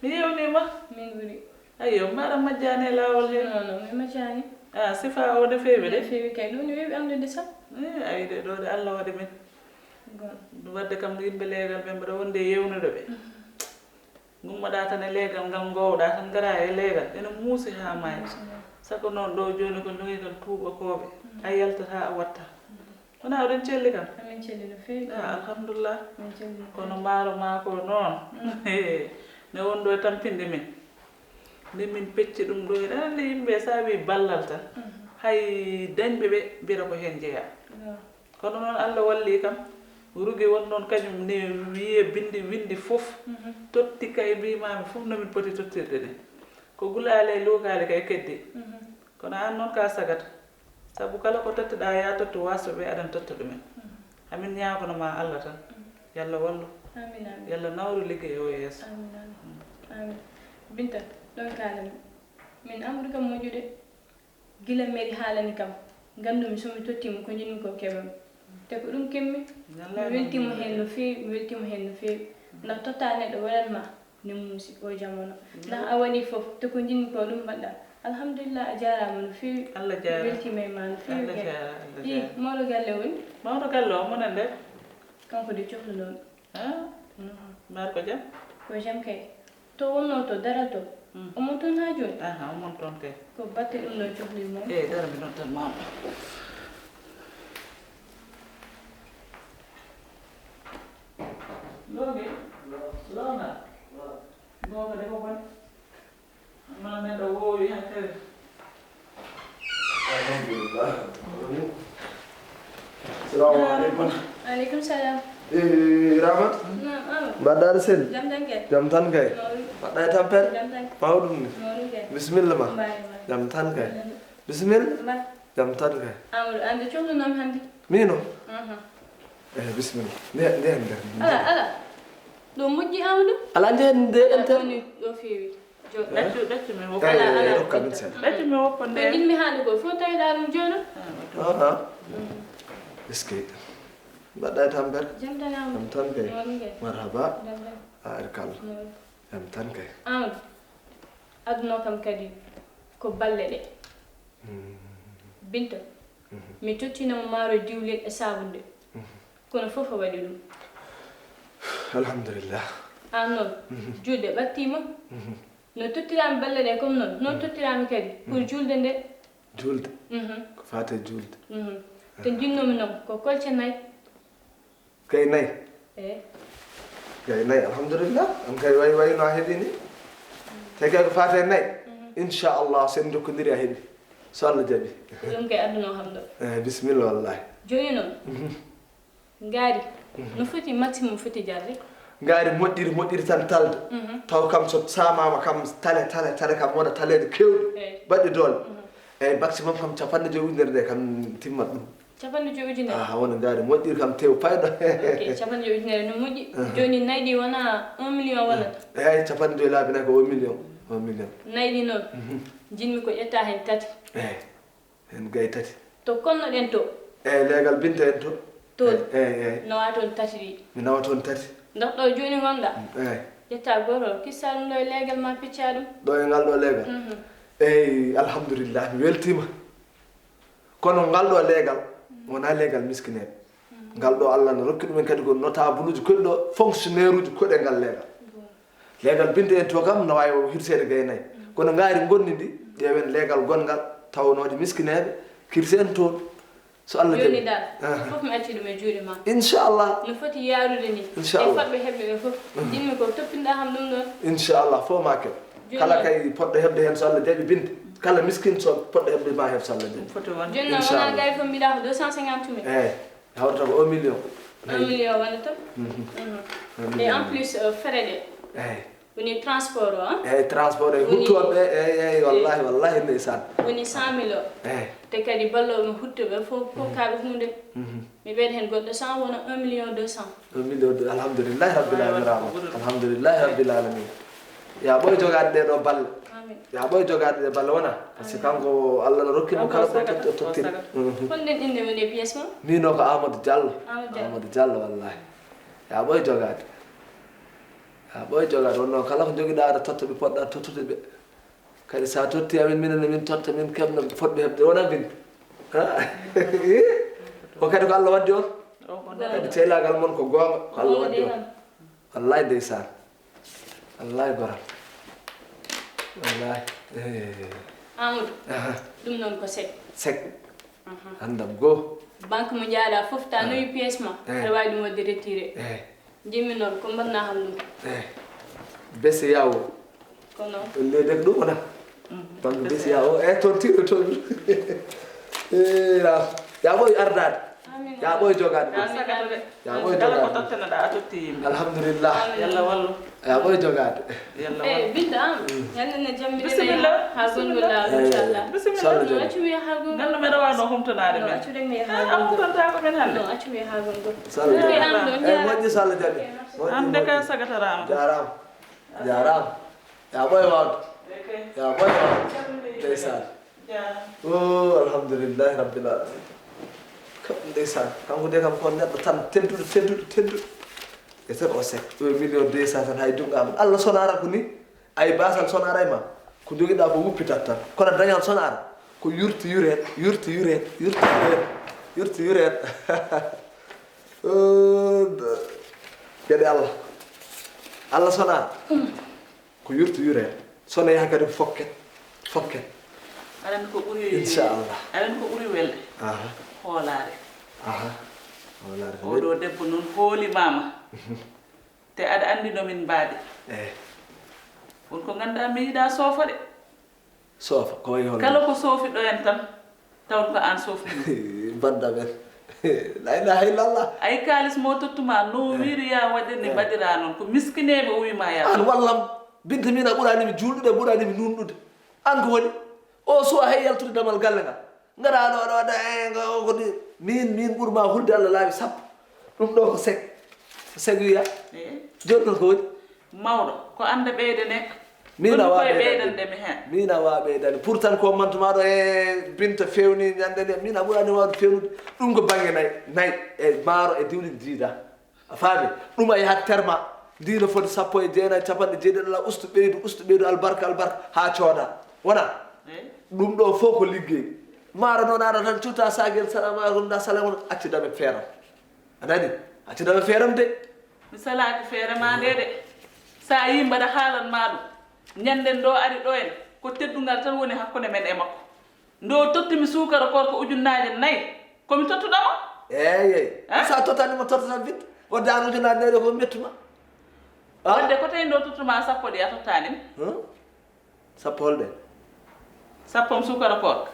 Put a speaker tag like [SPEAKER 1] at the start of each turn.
[SPEAKER 1] mi yewnima
[SPEAKER 2] min ɓuri
[SPEAKER 1] ayyo maɗa majjani e lawol he
[SPEAKER 2] non mi majjani
[SPEAKER 1] sifa o de feewi de
[SPEAKER 2] feewi kay ɗum ne weeɓi amdude sam
[SPEAKER 1] ayi de ɗo de Allah waɗi min
[SPEAKER 2] gon
[SPEAKER 1] wadde kam yimɓe leegal ɓe mbaɗa wonde yewnude ɓe gummoɗa tan e leegal ngal gowɗa tan gara e leegal ene muusi ha maayi sago noon ɗo joni ko jogi kan tuubakoɓe a yaltata a watta wona oɗen celli kam
[SPEAKER 2] amin celli no feewi
[SPEAKER 1] alhamdulillah
[SPEAKER 2] min celli
[SPEAKER 1] kono maaro maako noon ne wonɗo e tampinde min nde min pecci ɗum ɗo ene andi yimɓe sa wi ballal tan hay dañɓe ɓe mbiyata ko hen jeeya kono noon Allah walli kam rugi won noon kañum ne wiye windi fof totti kay mbimami fof nomin poti tottirde ɗe ko gulale e luukade kay keddi kono an noon ka sagata sabu kala ko totteɗa ya totto wasɓe aɗan totta ɗumen amin ñagonoma Allah tan yalla wallu
[SPEAKER 2] amin amin
[SPEAKER 1] yalla nawru liggey o yeeso
[SPEAKER 2] amin amin Binta ɗon kalami min amadou kam moƴude gila mairie haalani kam gandumi somi tottimo ko jinmi ko keɓami te ko ɗum kemmi mi weltimo hen no feewi mi weltimo hen no feewi ndax totta neɗɗo waɗatma ne muusi o jamono ndax a waɗi foof te ko jinmi ko ɗum mbaɗɗa alhamdulillah a jarama no feewi
[SPEAKER 1] Allah jarama
[SPEAKER 2] weltima e ma no feewi
[SPEAKER 1] Allah
[SPEAKER 2] kay
[SPEAKER 1] jarama
[SPEAKER 2] i mawɗo galle woni
[SPEAKER 1] mawɗo galle o monen nde
[SPEAKER 2] kanko de cohlunomi
[SPEAKER 1] mbar ko jam
[SPEAKER 2] ko jam kay to wonno to dara to omon toon ha joni
[SPEAKER 1] omon toon kay
[SPEAKER 2] ko batte ɗum ɗo cohlimo
[SPEAKER 1] dara mi ɗon tan mama Logi, Lona, Goga de Hoban, Mana da wowi hakkere.
[SPEAKER 3] Alhamdulillah. Assalamu alaikum.
[SPEAKER 2] Alaikum salam.
[SPEAKER 3] Rahmat?
[SPEAKER 2] Naam,
[SPEAKER 3] Badar sen?
[SPEAKER 2] jam tan kay.
[SPEAKER 3] Badai tampel?
[SPEAKER 2] Jam tan.
[SPEAKER 3] Mawdum ni.
[SPEAKER 2] kay.
[SPEAKER 3] Bismillah ma.
[SPEAKER 2] Bye.
[SPEAKER 3] Jam tan kay. Bismillah.
[SPEAKER 2] Bye.
[SPEAKER 3] Jam tan kay.
[SPEAKER 2] Amadou ande cohlunomi hannde.
[SPEAKER 3] Mino? Bismillah. Nde.
[SPEAKER 2] Ala. Ɗo moƴƴi Amadou.
[SPEAKER 3] Ala nde enter.
[SPEAKER 2] Woni ɗo feewi.
[SPEAKER 1] Ɗaccu mi woppa.
[SPEAKER 2] Ala.
[SPEAKER 3] Rokka min sen.
[SPEAKER 1] Ɗaccu mi woppa
[SPEAKER 2] Ɗo
[SPEAKER 1] nde.
[SPEAKER 2] jinmi haalde ko fof tawiɗa ɗum jooni.
[SPEAKER 3] Eske. Badai tampel?
[SPEAKER 2] Jam tan Amadou.
[SPEAKER 3] Jam tan kay.
[SPEAKER 2] Mawɗum kay.
[SPEAKER 3] Marhaba.
[SPEAKER 2] Jam tan.
[SPEAKER 3] Arkal.
[SPEAKER 2] Mawɗum.
[SPEAKER 3] Jam tan kay.
[SPEAKER 2] Amadou aduna kam kadi ko balle ɗe Binta mi tottinamo maaro diwlin e sabunde kono fof o waɗi ɗum
[SPEAKER 3] Alhamdulillah.
[SPEAKER 2] an noon julde ɓattima no tottirami balle ɗe comme noon tottirami kadi pour julde nde
[SPEAKER 3] Julde. Ko fate julde.
[SPEAKER 2] te jinnomi noon ko kolce nayyi
[SPEAKER 3] Kay nay. Kay nay alhamdulillah. Am kay way no heedi ni. Te kay ko fate nay. Inshallah sen jokkodiri a heedi. So Allah jabi.
[SPEAKER 2] ɗum kay aduna kam ɗo
[SPEAKER 3] Bismillah wallahi.
[SPEAKER 2] joni noon ngaari no foti maximum foti jarde
[SPEAKER 3] Ngari moddiri tan talde. Taw kam so samama kam tale kam wona talede kewɗe. Badde dole. Maximum kam 50 ujunere nde kam timmat ɗum.
[SPEAKER 2] 50 ujunere
[SPEAKER 3] wona ngari moddiri kam tew payɗo.
[SPEAKER 2] ok 50 ujunere no moƴƴi joni nayi ɗi wona 1 million wonata
[SPEAKER 3] Eyi 52 laabina ko 1 million. 1 million.
[SPEAKER 2] nayi ɗi noon jinmi ko ƴetta hen tati
[SPEAKER 3] En gay tati.
[SPEAKER 2] to konnoɗen to
[SPEAKER 3] Legal Binta en to.
[SPEAKER 2] toon
[SPEAKER 3] Eyi.
[SPEAKER 2] nawa toon tati ɗi
[SPEAKER 3] Mi nawa toon tati.
[SPEAKER 2] ndax ɗo joni gonɗa
[SPEAKER 3] Eyi.
[SPEAKER 2] ƴetta gotol kissa ɗum ɗo e legal ma picca ɗum
[SPEAKER 3] Ɗo e ngal ɗo legal. Eyi alhamdulillah mi weltima. Kono ngal ɗo legal wona legal miskineɓe. Ngal ɗo Allah no rokki ɗumen kadi ko notable uji koɗi ɗo fonctionnaire uji koɗe ngal legal. Legal Binta en to kam no wawi o hirsede gaynayi. Kono ngaari gonni ndi ƴeewen legal gongal tawnoɗe miskineɓe kirsen toon. So Allah
[SPEAKER 2] joni
[SPEAKER 3] jaɓi.
[SPEAKER 2] dal fof mi acci ɗum e juuɗe ma
[SPEAKER 3] Inchallah.
[SPEAKER 2] no foti yaarude ni
[SPEAKER 3] Inchallah.
[SPEAKER 2] e fotɓe heɓɓe ɓe fof jinmi ko toppinɗa ham ɗum ɗon
[SPEAKER 3] Inchallah fo ma keɓ. Kala kay poɗɗo heɓde hen so Allah jaɓi Binta. Kala miskin so poɗɗo heɓde ma heɓ so Allah jaɓi.
[SPEAKER 1] Foti won.
[SPEAKER 2] joni noon wona gari fof mbiɗa ko 250 mille
[SPEAKER 3] Eyi hawrata ko 1 million.
[SPEAKER 2] 1 million wonata et en plus frais ɗe
[SPEAKER 3] Eyi.
[SPEAKER 2] woni transport o
[SPEAKER 3] Eyi transport e huttoɓe eyi wallahi ndeysan.
[SPEAKER 2] woni 100 mille o
[SPEAKER 3] Eyi.
[SPEAKER 2] te kadi balloɓe huttoɓe fof kaaɓe hunde mi ɓeyda hen goɗɗo 100 wona 1 million 200
[SPEAKER 3] 1 million alhamdulillahi rabbil alamin. Alhamdulillahi rabbil alamin. Ya ɓoye jogade ɗe ɗo balle.
[SPEAKER 2] amin
[SPEAKER 3] Ya ɓoye jogade ɗe balle wona. Par ce que kanko Allah no rokkimo kala ko tottiri.
[SPEAKER 2] holɗen inde woni e pièce ma
[SPEAKER 3] Mino ko Amadou Diallo.
[SPEAKER 2] Amadou Diallo.
[SPEAKER 3] Amadou Diallo wallahi. Ya ɓoye jogade. ha ɓoye jogaade wonno kala ko jogiɗa aɗa totta ɓe poɗɗa tottude ɓe kadi sa totti amin minenne min totta min keɓno fotɓe heɓde wona bin ko kadi ko Allah waddi on kadi ceelagal mon ko goonga ko Allah waddi on wallahi ndeysan wallahi goral wallahi
[SPEAKER 2] Amadou ɗum noon ko
[SPEAKER 3] sek andam goo
[SPEAKER 2] banque mo jaaɗa fof ta noyi pièce ma aɗa wawi ɗum wadde retiré jimmi noon ko mbaɗna ham ɗum
[SPEAKER 3] bese yawo
[SPEAKER 2] ko noon
[SPEAKER 3] leedek ɗum wona banque bese yawo toon tiɗo toon ya ɓoye ardade ya ɓoye jogade ya ɓoye
[SPEAKER 1] kala ko tottanoɗa a totti yimɓe
[SPEAKER 3] alhamdulillah
[SPEAKER 1] yalla wallu
[SPEAKER 3] ya ɓoye jogade
[SPEAKER 1] yalla
[SPEAKER 2] eyi
[SPEAKER 1] wallu
[SPEAKER 2] binta am yallene jammi
[SPEAKER 1] Bisimilla.
[SPEAKER 2] ha gongol lawol inchallah
[SPEAKER 3] Sallah joni.
[SPEAKER 2] accumi ha gongol
[SPEAKER 1] gandu meɗa wawno humtanade
[SPEAKER 2] non
[SPEAKER 1] men
[SPEAKER 2] accudemi ha
[SPEAKER 1] a
[SPEAKER 2] gongol
[SPEAKER 1] humtantako men hande
[SPEAKER 2] non accumi ha gongol
[SPEAKER 3] Sallah
[SPEAKER 2] Wi
[SPEAKER 3] joni.
[SPEAKER 2] am ɗo
[SPEAKER 3] moƴƴi so Allah jaɓi
[SPEAKER 1] hande ka sagatarama
[SPEAKER 3] jarama jarama ya ɓoye wawde ya ɓoye wawde ndeysan o alhamdulillahi rabbil alamin kam ndeysan kanko de kam ko neɗɗo tan tedduɗo e tan o sek 1 million 200 tan hay dungamen Allah sonara ko ni ay basal sonara e ma ko joguiɗa ko wuppitat tan kono dañal sonara ko yurti yuret gueɗe Allah sonara ko yurti yuret sona yaha kadi fokket
[SPEAKER 1] aɗani ko ɓuuri
[SPEAKER 3] Inchallah.
[SPEAKER 1] aɗani ko ɓuuri welde
[SPEAKER 3] aha
[SPEAKER 1] hoolare
[SPEAKER 3] aha wala
[SPEAKER 1] oɗo debbo noon hoolimama te aɗa andi nomin mbaɗi wonko ganduɗa mi yiiɗa soofa de
[SPEAKER 3] sofa ko wayi hol
[SPEAKER 1] kala ko soofiɗo en tan tawon ko an sofnimo
[SPEAKER 3] banda men la ilaha illallah
[SPEAKER 1] ay kalis mo tottuma no wiiri ya waɗirni mbaɗira noon ko miskineɓe o wima ya
[SPEAKER 3] an wallam binta min a ɓuranimi julɗude ɓuranimi nunɗude an ko waɗi o suwa hay yaltude damal galle ngal ngara aɗo aɗa waɗa kodi min ɓuurma hulde Allah laawi sappo ɗum ɗo ko seg wiya joni ɗon ko waɗi
[SPEAKER 1] mawɗo ko anda ɓeydene
[SPEAKER 3] min a
[SPEAKER 1] koye
[SPEAKER 3] wawa
[SPEAKER 1] ɓeydandemi hen
[SPEAKER 3] min a wawa ɓeydani pourtant ko mantumaɗo e binta fewni ñande nde min a ɓurani wawde fewnude ɗum ko banggue nayyi e maaro e diwlin jiida a faami ɗum a yahat terma ndino foti 19 capanɗe jeeɗiɗala ustu ɓeydu albarka ha cooda wona ɗum ɗo fof ko liggey maaro noon aɗa tan cuta sagel salamaleykum da salam accudame feeram anani accudame feeram de
[SPEAKER 1] mi salaki feere ma nde de sa yi mbaɗa haalanma ɗum ñanden ɗo ari ɗo en ko teddugal tan woni hakkude men e makko ndo tottimi sukara kor ko 4 komi tottuɗama
[SPEAKER 3] eyyi sa tottanima tottata vite wadde an ujunnaje nayyi ɗo ko mettuma
[SPEAKER 1] wadde ko tawi ndo tottuma sappo ɗe a tottanimi
[SPEAKER 3] sappo holɗe
[SPEAKER 1] sappom sukara kor